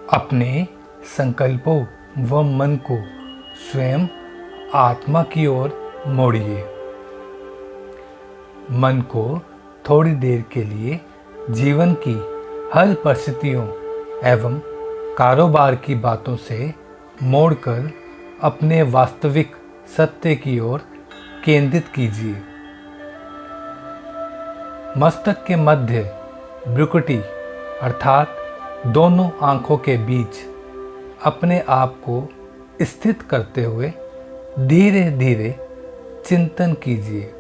अपने संकल्पों व मन को स्वयं आत्मा की ओर मोड़िए। मन को थोड़ी देर के लिए जीवन की हर परिस्थितियों एवं कारोबार की बातों से मोड़कर अपने वास्तविक सत्य की ओर केंद्रित कीजिए। मस्तक के मध्य भ्रुकुटी अर्थात दोनों आंखों के बीच अपने आप को स्थित करते हुए धीरे धीरे चिंतन कीजिए।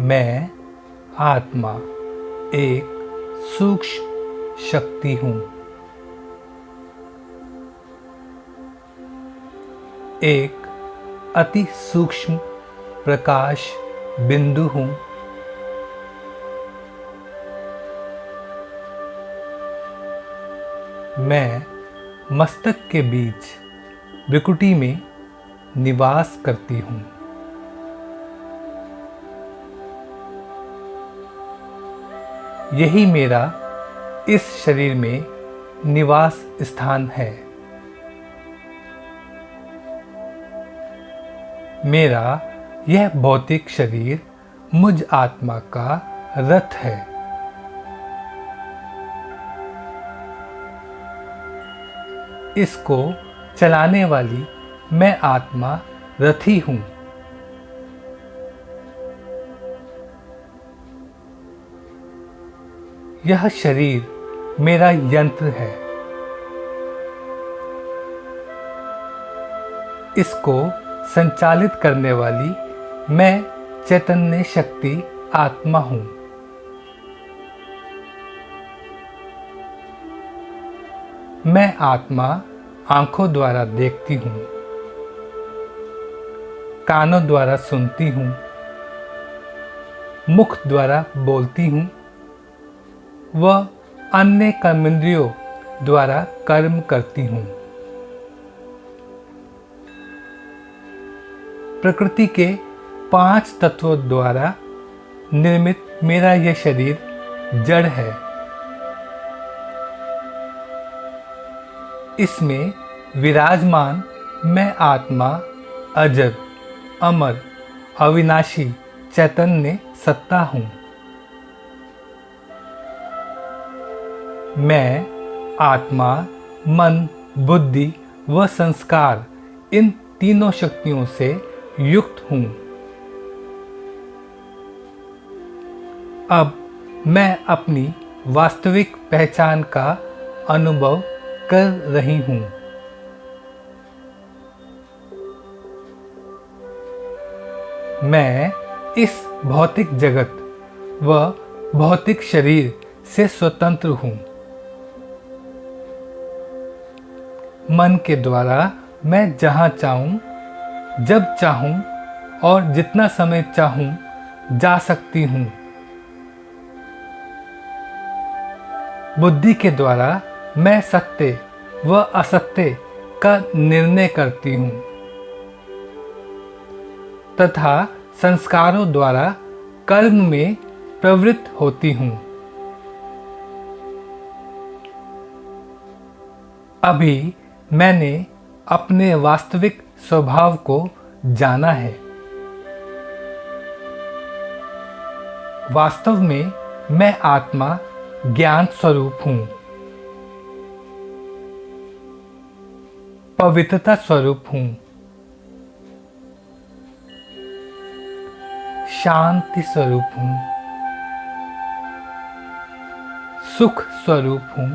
मैं आत्मा एक सूक्ष्म शक्ति हूँ। एक अति सूक्ष्म प्रकाश बिंदु हूँ। मैं मस्तक के बीच भ्रुकुटी में निवास करती हूँ। यही मेरा इस शरीर में निवास स्थान है। मेरा यह भौतिक शरीर मुझ आत्मा का रथ है। इसको चलाने वाली मैं आत्मा रथी हूँ। यह शरीर मेरा यंत्र है। इसको संचालित करने वाली मैं चैतन्य शक्ति आत्मा हूँ। मैं आत्मा आंखों द्वारा देखती हूँ, कानों द्वारा सुनती हूँ, मुख द्वारा बोलती हूँ व अन्य कर्मेंद्रियों द्वारा कर्म करती हूँ। प्रकृति के 5 तत्वों द्वारा निर्मित मेरा यह शरीर जड़ है। इसमें विराजमान मैं आत्मा अजर, अमर, अविनाशी चैतन्य सत्ता हूँ। मैं आत्मा, मन, बुद्धि व संस्कार इन तीनों शक्तियों से युक्त हूँ। अब मैं अपनी वास्तविक पहचान का अनुभव कर रही हूँ। मैं इस भौतिक जगत व भौतिक शरीर से स्वतंत्र हूँ। मन के द्वारा मैं जहाँ चाहूँ, जब चाहूँ और जितना समय चाहूँ जा सकती हूँ। बुद्धि के द्वारा मैं सत्य व असत्य का निर्णय करती हूँ तथा संस्कारों द्वारा कर्म में प्रवृत्त होती हूँ। अभी मैंने अपने वास्तविक स्वभाव को जाना है। वास्तव में मैं आत्मा ज्ञान स्वरूप हूँ, पवित्रता स्वरूप हूँ, शांति स्वरूप हूँ, सुख स्वरूप हूँ,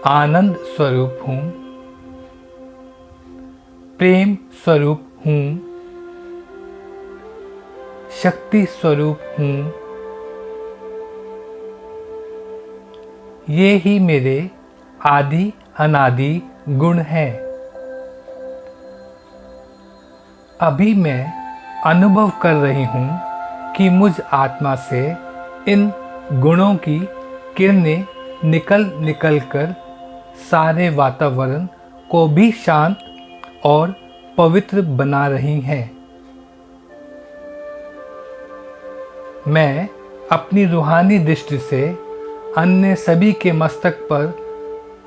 आनंद स्वरूप हूँ, प्रेम स्वरूप हूँ, शक्ति स्वरूप हूँ। ये ही मेरे आदि अनादि गुण हैं। अभी मैं अनुभव कर रही हूँ कि मुझ आत्मा से इन गुणों की किरणें निकल कर सारे वातावरण को भी शांत और पवित्र बना रही हैं। मैं अपनी रूहानी दृष्टि से अन्य सभी के मस्तक पर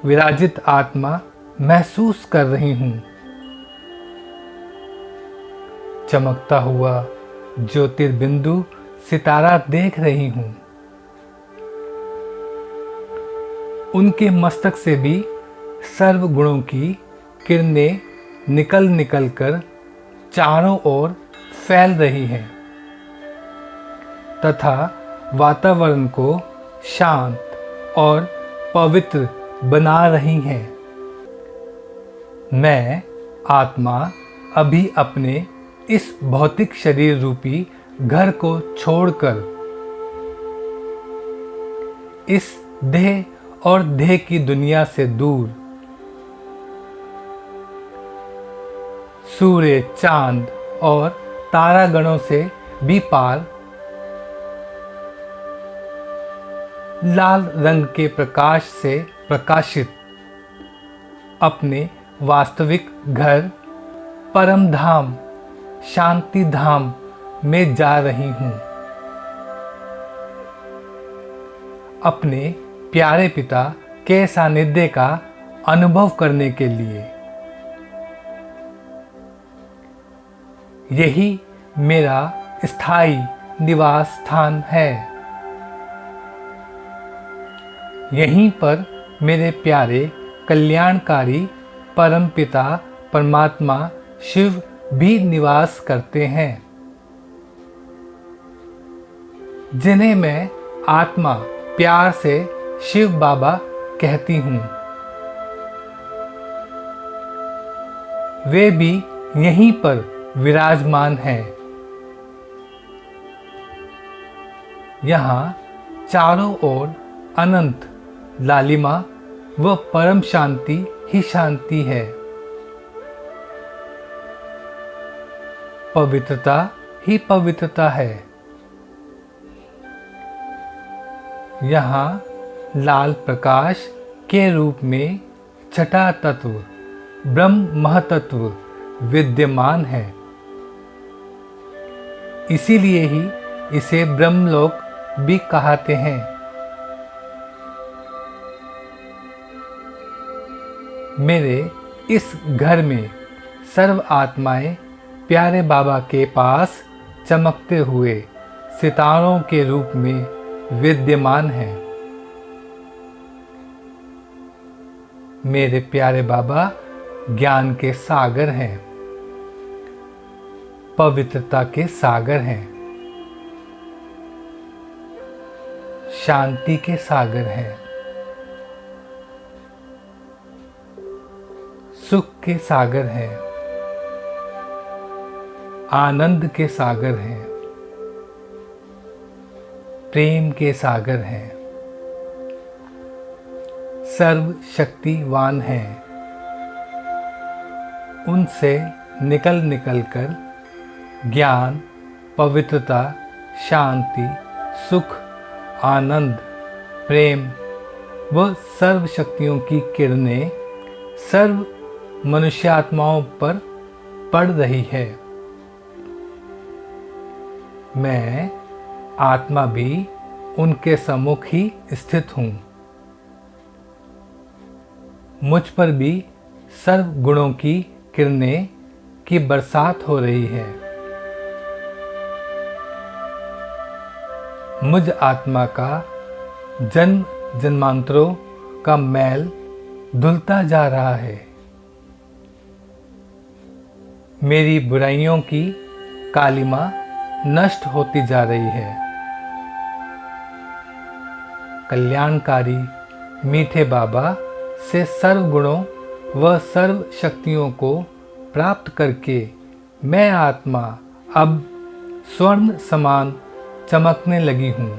विराजित आत्मा महसूस कर रही हूँ। चमकता हुआ ज्योतिर्बिंदु सितारा देख रही हूँ। उनके मस्तक से भी सर्व गुणों की किरणें निकल निकल कर चारों ओर फैल रही हैं तथा वातावरण को शांत और पवित्र बना रही हैं। मैं आत्मा अभी अपने इस भौतिक शरीर रूपी घर को छोड़कर इस देह और देह की दुनिया से दूर सूर्य, चांद और तारागणों से भी पार लाल रंग के प्रकाश से प्रकाशित अपने वास्तविक घर परम धाम शांति धाम में जा रही हूँ। अपने प्यारे पिता के सानिध्य का अनुभव करने के लिए। यही मेरा स्थायी निवास स्थान है। यहीं पर मेरे प्यारे कल्याणकारी परमपिता परमात्मा शिव भी निवास करते हैं, जिन्हें मैं आत्मा प्यार से शिव बाबा कहती हूँ। वे भी यहीं पर विराजमान हैं। यहाँ चारों ओर अनंत लालिमा व परम शांति ही शांति है। पवित्रता ही पवित्रता है। यहाँ लाल प्रकाश के रूप में छठा तत्व ब्रह्म महतत्व विद्यमान है। इसीलिए ही इसे ब्रह्मलोक भी कहते हैं। मेरे इस घर में सर्व आत्माएं प्यारे बाबा के पास चमकते हुए सितारों के रूप में विद्यमान हैं। मेरे प्यारे बाबा ज्ञान के सागर हैं, पवित्रता के सागर हैं, शांति के सागर हैं, सुख के सागर हैं, आनंद के सागर हैं, प्रेम के सागर हैं, सर्व शक्तिवान हैं। उनसे निकल निकल कर ज्ञान, पवित्रता, शांति, सुख, आनंद, प्रेम व सर्व शक्तियों की किरणें सर्व मनुष्यात्माओं पर पड़ रही है। मैं आत्मा भी उनके सम्मुख ही स्थित हूँ। मुझ पर भी सर्व गुणों की किरणें की बरसात हो रही है। मुझ आत्मा का जन्म जन्मांतरों का मैल धुलता जा रहा है। मेरी बुराइयों की कालिमा नष्ट होती जा रही है। कल्याणकारी मीठे बाबा से सर्व गुणों व सर्व शक्तियों को प्राप्त करके मैं आत्मा अब स्वर्ण समान चमकने लगी हूँ।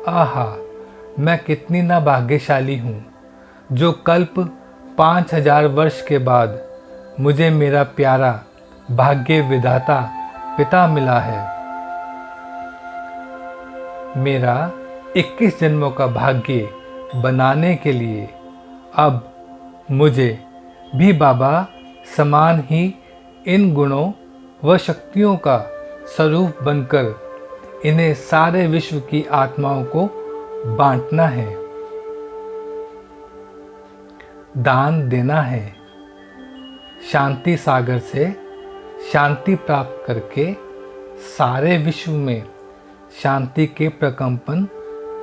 आहा, मैं कितनी ना भाग्यशाली हूँ जो कल्प 5000 वर्ष के बाद मुझे मेरा प्यारा भाग्य विधाता पिता मिला है। मेरा 21 जन्मों का भाग्य बनाने के लिए अब मुझे भी बाबा समान ही इन गुणों व शक्तियों का स्वरूप बनकर इन्हें सारे विश्व की आत्माओं को बांटना है, दान देना है। शांति सागर से शांति प्राप्त करके सारे विश्व में शांति के प्रकंपन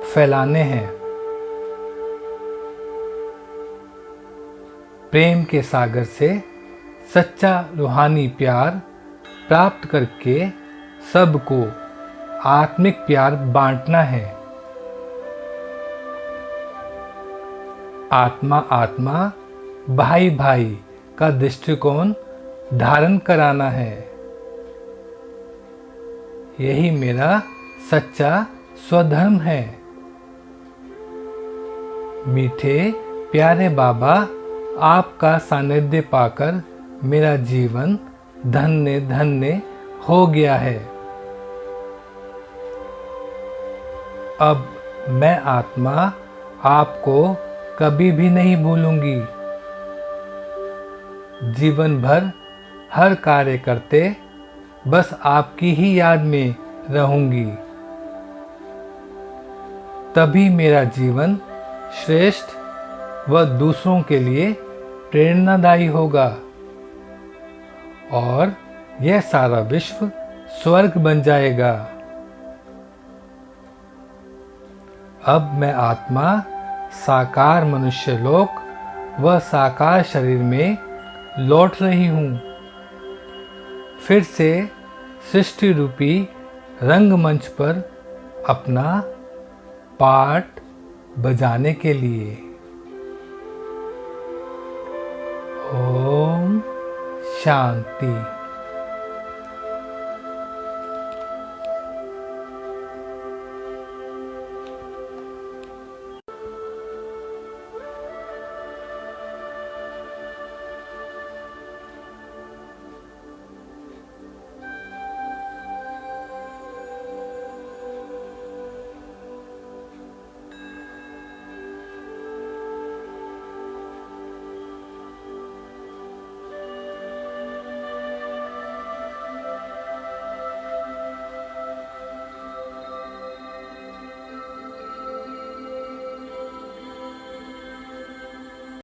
फैलाने हैं। प्रेम के सागर से सच्चा रूहानी प्यार प्राप्त करके सबको आत्मिक प्यार बांटना है। आत्मा आत्मा, भाई भाई का दृष्टिकोण धारण कराना है। यही मेरा सच्चा स्वधर्म है। मीठे प्यारे बाबा, आपका सानिध्य पाकर मेरा जीवन धन्य धन्य हो गया है। अब मैं आत्मा आपको कभी भी नहीं भूलूंगी। जीवन भर हर कार्य करते बस आपकी ही याद में रहूंगी। तभी मेरा जीवन श्रेष्ठ व दूसरों के लिए प्रेरणादायी होगा और यह सारा विश्व स्वर्ग बन जाएगा। अब मैं आत्मा साकार मनुष्य लोक व साकार शरीर में लौट रही हूँ, फिर से सृष्टि रूपी रंगमंच पर अपना पार्ट बजाने के लिए। ओम शांति।